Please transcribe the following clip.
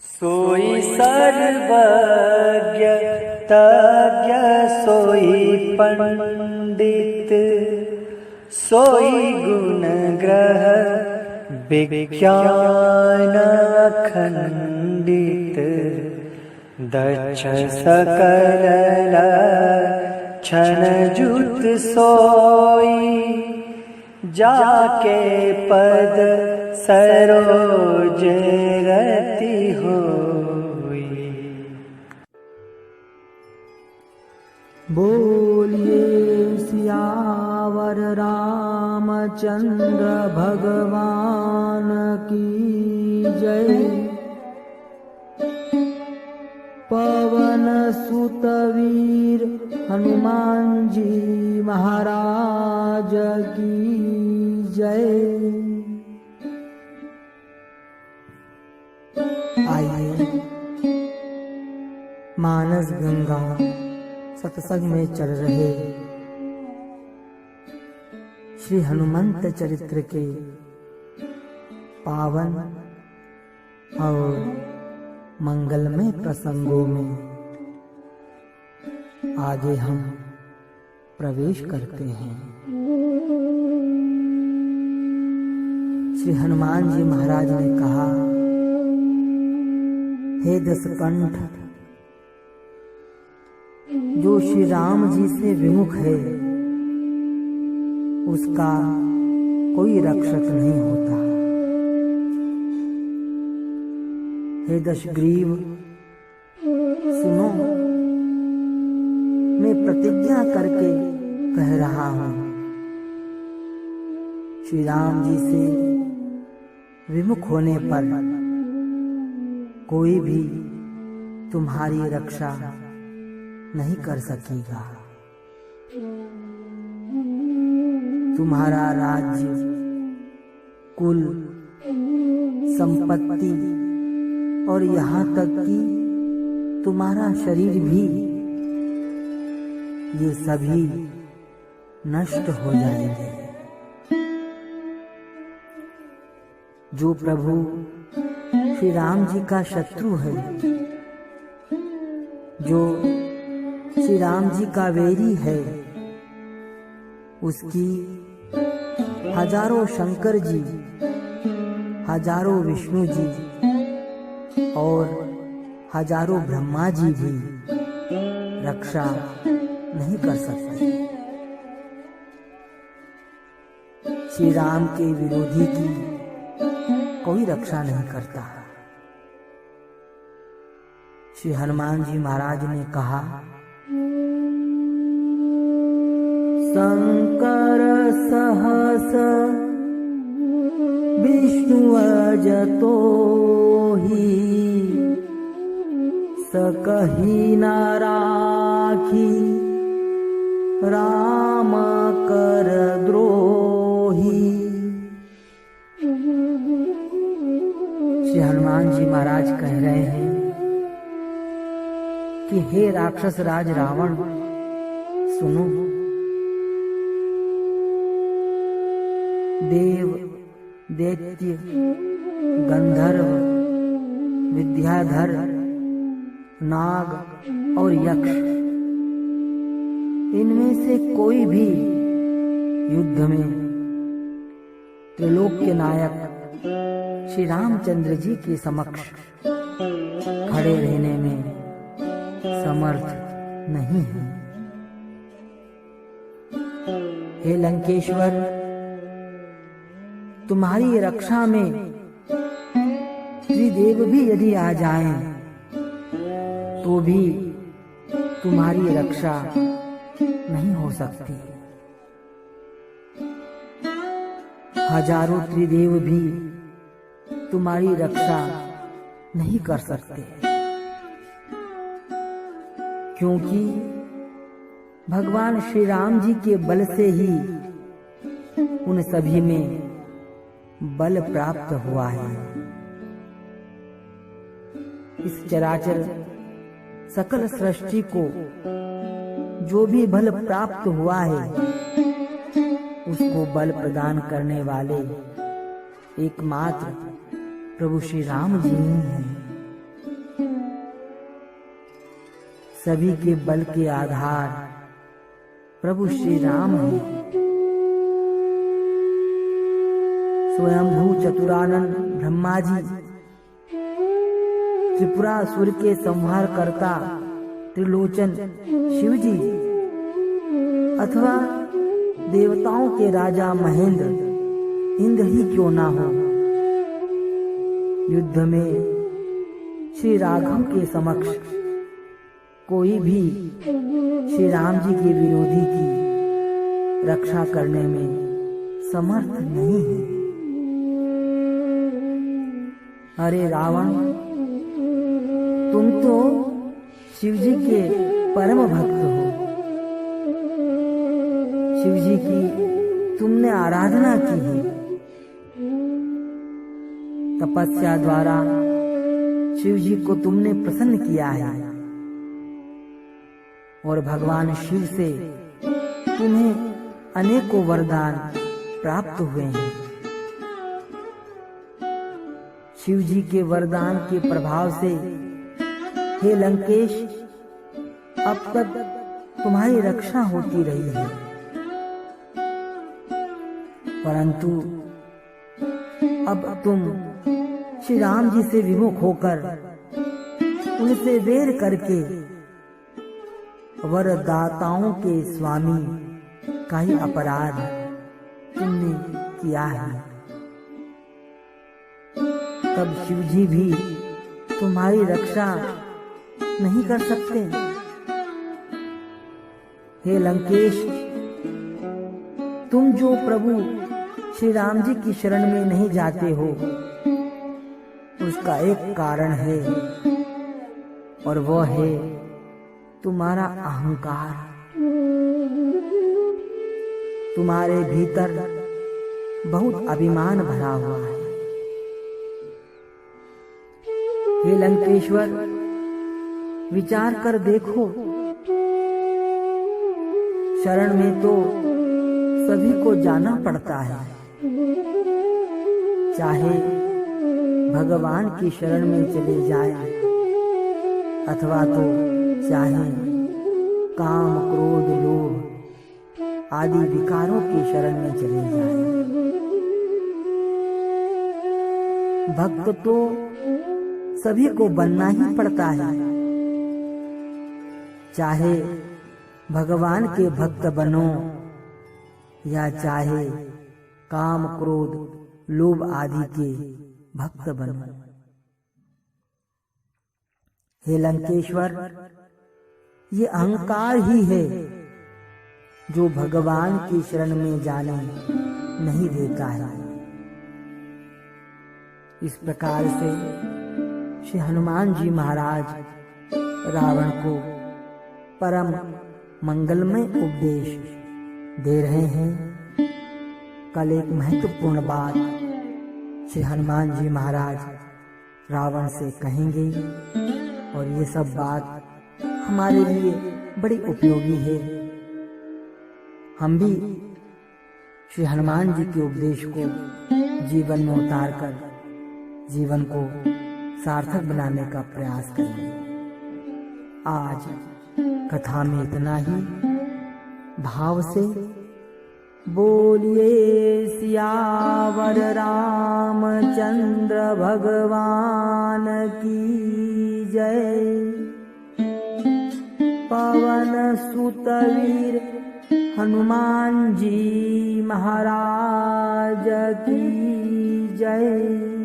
सोई सर्वज्ञ तज्ञ सोई पंडित, सोई गुण ग्रह विज्ञान खंडित। दक्ष सकल लक्षण जुत सोई, जाके पद सरोज रति होई। बोलिए सियावर रामचंद्र भगवान की जय। पवन सुत वीर हनुमान जी महाराज की जय। आइए मानस गंगा सत्संग में चल रहे श्री हनुमंत चरित्र के पावन और मंगलमय प्रसंगों में आगे हम प्रवेश करते हैं। श्री हनुमान जी महाराज ने कहा, हे दशकंठ, जो श्री राम जी से विमुख है उसका कोई रक्षक नहीं होता। हे दशग्रीव, सुनो, मैं प्रतिज्ञा करके कह रहा हूं, श्री राम जी से विमुख होने पर कोई भी तुम्हारी रक्षा नहीं कर सकेगा। तुम्हारा राज्य, कुल, संपत्ति और यहाँ तक कि तुम्हारा शरीर भी, ये सभी नष्ट हो जाएंगे। जो प्रभु श्री राम जी का शत्रु है, जो श्री राम जी का वैरी है, उसकी हजारों शंकर जी, हजारों विष्णु जी और हजारों ब्रह्मा जी भी रक्षा नहीं कर सकते। श्री राम के विरोधी की कोई रक्षा नहीं करता। श्री हनुमान जी महाराज ने कहा, शंकर सहस विष्णु अजतो ही, सकहि न राखी राम कर द्रोही। श्री हनुमान जी महाराज कह रहे हैं कि हे राक्षस राज रावण, सुनो, देव, दैत्य, गंधर्व, विद्याधर, नाग और यक्ष, इनमें से कोई भी युद्ध में त्रिलोक के नायक श्री रामचंद्र जी के समक्ष खड़े रहने में समर्थ नहीं है। हे लंकेश्वर, तुम्हारी रक्षा में त्रिदेव भी यदि आ जाएं तो भी तुम्हारी रक्षा नहीं हो सकती। हजारों त्रिदेव भी तुम्हारी रक्षा नहीं कर सकते, क्योंकि भगवान श्री राम जी के बल से ही उन सभी में बल प्राप्त हुआ है। इस चराचर सकल सृष्टि को जो भी बल प्राप्त हुआ है, उसको बल प्रदान करने वाले एकमात्र प्रभु श्री राम जी ही हैं। सभी के बल के आधार प्रभु श्री राम हैं। स्वयंभू चतुरानंद ब्रह्मा जी, त्रिपुरासुर के संहार करता त्रिलोचन शिव जी, अथवा देवताओं के राजा महेंद्र इंद्र ही क्यों ना हो, युद्ध में श्री राघव के समक्ष कोई भी श्री राम जी के विरोधी की रक्षा करने में समर्थ नहीं है। अरे रावण, तुम तो शिव जी के परम भक्त हो। शिव जी की तुमने आराधना की है। तपस्या द्वारा शिव जी को तुमने प्रसन्न किया है और भगवान शिव से तुम्हें अनेकों वरदान प्राप्त हुए हैं। शिव जी के वरदान के प्रभाव से हे लंकेश, अब तक तुम्हारी रक्षा होती रही है, परंतु अब तुम श्री राम जी से विमुख होकर उनसे वेर करके वरदाताओं के स्वामी का ही अपराध तुमने किया है। तब शिव जी भी तुम्हारी रक्षा नहीं कर सकते। हे लंकेश, तुम जो प्रभु श्री राम जी की शरण में नहीं जाते हो, उसका एक कारण है और वह है तुम्हारा अहंकार। तुम्हारे भीतर बहुत अभिमान भरा हुआ है। हे लंकेश्वर, विचार कर देखो, शरण में तो सभी को जाना पड़ता है, चाहे भगवान की शरण में चले जाए अथवा तो चाहे काम क्रोध लोभ आदि विकारों की शरण में चले जाए। भक्त तो सभी को बनना ही पड़ता है, चाहे भगवान के भक्त बनो या चाहे काम क्रोध लोभ आदि के भक्त बनो। हे लंकेश्वर, ये अहंकार ही है जो भगवान की शरण में जाने नहीं देता है। इस प्रकार से श्री हनुमान जी महाराज रावण को परम मंगलमय उपदेश दे रहे हैं। कल एक महत्वपूर्ण बात श्री हनुमान जी महाराज रावण से कहेंगे और ये सब बात हमारे लिए बड़ी उपयोगी है। हम भी श्री हनुमान जी के उपदेश को जीवन में उतारकर जीवन को सार्थक बनाने का प्रयास करेंगे। आज कथा में इतना ही। भाव से बोलिए सियावर रामचंद्र भगवान की जय। पवन सुत वीर हनुमान जी महाराज की जय।